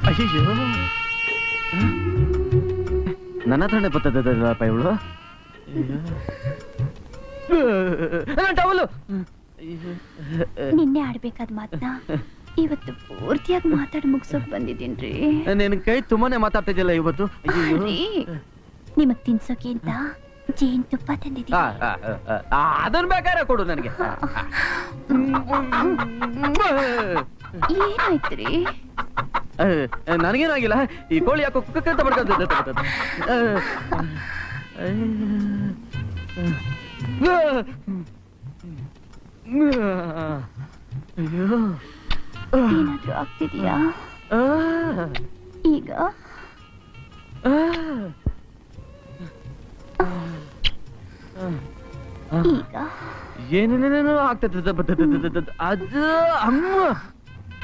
ಅಯ್ಯೋ, ನನ್ನ ಹತ್ರನೇ ಬರ್ತದಪ್ಪ ಇವಳು. ಟವಲು ನಿನ್ನೆ ಆಡ್ಬೇಕಾದ ಮಾತನ್ನ ಇವತ್ತು ಪೂರ್ತಿಯಾಗಿ ಮಾತಾಡಿ ಮುಗಿಸೋಕ್ ಬಂದಿದ್ದೀನ್ರಿ. ನಿನ್ ಕೈ ತುಂಬಾನೇ ಮಾತಾಡ್ತಿದ್ಯಲ್ಲ ಇವತ್ತು. ನಿಮಗ್ ತಿನ್ಸೋಕೆ ಅಂತ ಜೇನ್ ತುಪ್ಪ ತಂದಿದ್ದೀನಿ. ಅದನ್ನ ಬೇಕಾದ್ರೆ ಕೊಡು ನನಗೆ. ಏನಾಯ್ತ್ರಿ? ನನಗೇನಾಗಿಲ್ಲ. ಈ ಕೋಳಿ ಯಾಕೋ ಕುಕ್ಕಂತ ಬಡ್ಕೊಂತ. ಏನಾದ್ರೂ ಆಗ್ತಿದ್ಯಾ ಈಗ? ಈಗ ಏನೇನೇನೋ ಆಗ್ತದೆ ಅದು ಅಮ್ಮ.